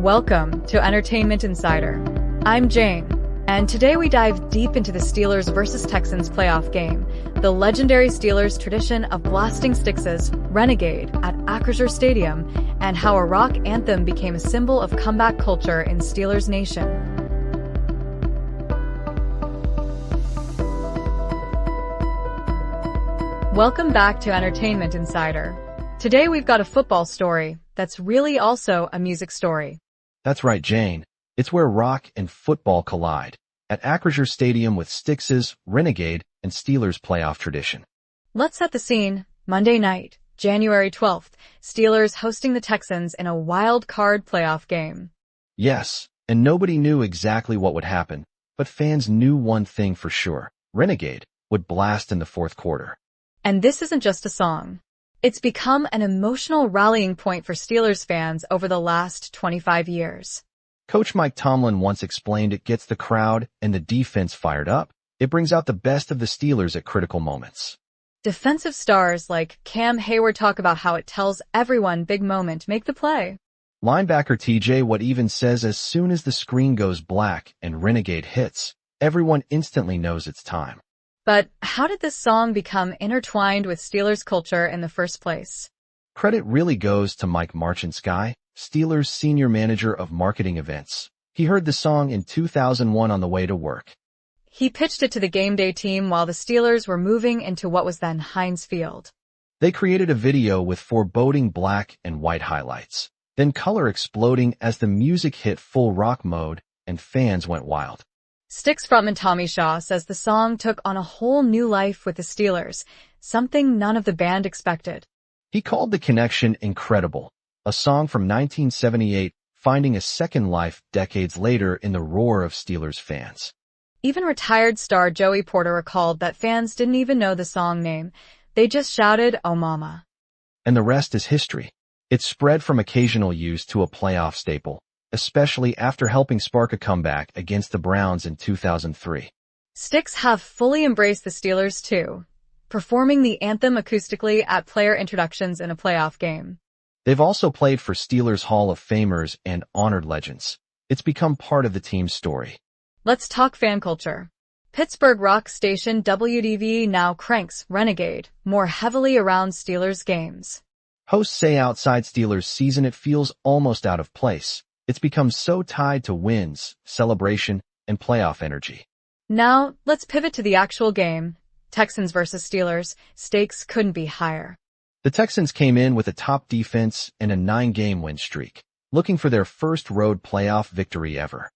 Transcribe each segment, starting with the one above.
Welcome to Entertainment Insider. I'm Jane, and today we dive deep into the Steelers vs. Texans playoff game, the legendary Steelers tradition of blasting Styx's Renegade at Acrisure Stadium, and how a rock anthem became a symbol of comeback culture in Steelers Nation. Welcome back to Entertainment Insider. Today we've got a football story that's really also a music story. That's right, Jane. It's where rock and football collide, at Acrisure Stadium with Styx's Renegade and Steelers playoff tradition. Let's set the scene. Monday night, January 12th, Steelers hosting the Texans in a wild card playoff game. Yes, and nobody knew exactly what would happen, but fans knew one thing for sure. Renegade would blast in the fourth quarter. And this isn't just a song. It's become an emotional rallying point for Steelers fans over the last 25 years. Coach Mike Tomlin once explained it gets the crowd and the defense fired up. It brings out the best of the Steelers at critical moments. Defensive stars like Cam Hayward talk about how it tells everyone big moment, make the play. Linebacker TJ Watt even says as soon as the screen goes black and Renegade hits, everyone instantly knows it's time. But how did this song become intertwined with Steelers culture in the first place? Credit really goes to Mike Marchinsky, Steelers senior manager of marketing events. He heard the song in 2001 on the way to work. He pitched it to the game day team while the Steelers were moving into what was then Heinz Field. They created a video with foreboding black and white highlights, then color exploding as the music hit full rock mode and fans went wild. Styx frontman Tommy Shaw says the song took on a whole new life with the Steelers, something none of the band expected. He called the connection incredible, a song from 1978 finding a second life decades later in the roar of Steelers fans. Even retired star Joey Porter recalled that fans didn't even know the song name. They just shouted, "Oh Mama." And the rest is history. It spread from occasional use to a playoff staple, especially after helping spark a comeback against the Browns in 2003. Styx have fully embraced the Steelers too, performing the anthem acoustically at player introductions in a playoff game. They've also played for Steelers Hall of Famers and honored legends. It's become part of the team's story. Let's talk fan culture. Pittsburgh rock station WDV now cranks Renegade more heavily around Steelers games. Hosts say outside Steelers season it feels almost out of place. It's become so tied to wins, celebration, and playoff energy. Now, let's pivot to the actual game. Texans versus Steelers. Stakes couldn't be higher. The Texans came in with a top defense and a 9-game win streak, looking for their first road playoff victory ever.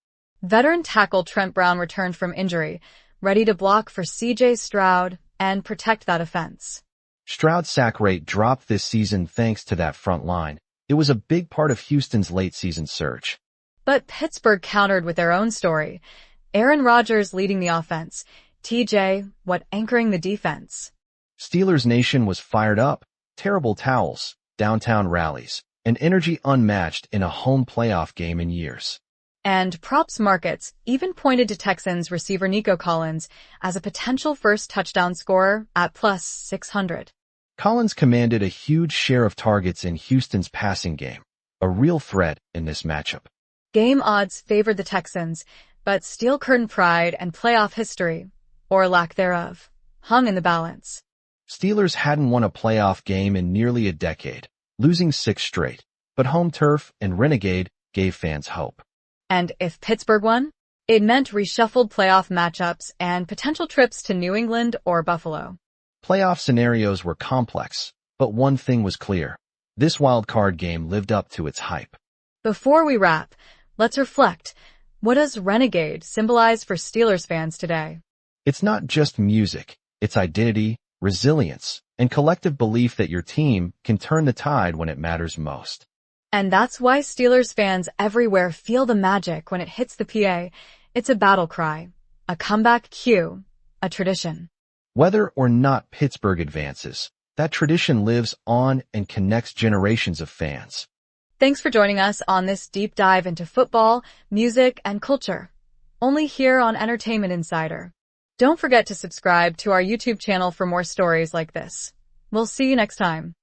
Veteran tackle Trent Brown returned from injury, ready to block for C.J. Stroud and protect that offense. Stroud's sack rate dropped this season thanks to that front line. It was a big part of Houston's late-season surge. But Pittsburgh countered with their own story. Aaron Rodgers leading the offense, T.J. Watt anchoring the defense. Steelers Nation was fired up, terrible towels, downtown rallies, and energy unmatched in a home playoff game in years. And props markets even pointed to Texans receiver Nico Collins as a potential first touchdown scorer at plus 600. Collins commanded a huge share of targets in Houston's passing game, a real threat in this matchup. Game odds favored the Texans, but steel curtain pride and playoff history, or lack thereof, hung in the balance. Steelers hadn't won a playoff game in nearly a decade, losing 6 straight, but home turf and Renegade gave fans hope. And if Pittsburgh won, it meant reshuffled playoff matchups and potential trips to New England or Buffalo. Playoff scenarios were complex, but one thing was clear. This wild card game lived up to its hype. Before we wrap, let's reflect. What does Renegade symbolize for Steelers fans today? It's not just music. It's identity, resilience, and collective belief that your team can turn the tide when it matters most. And that's why Steelers fans everywhere feel the magic when it hits the PA. It's a battle cry, a comeback cue, a tradition. Whether or not Pittsburgh advances, that tradition lives on and connects generations of fans. Thanks for joining us on this deep dive into football, music, and culture. Only here on Entertainment Insider. Don't forget to subscribe to our YouTube channel for more stories like this. We'll see you next time.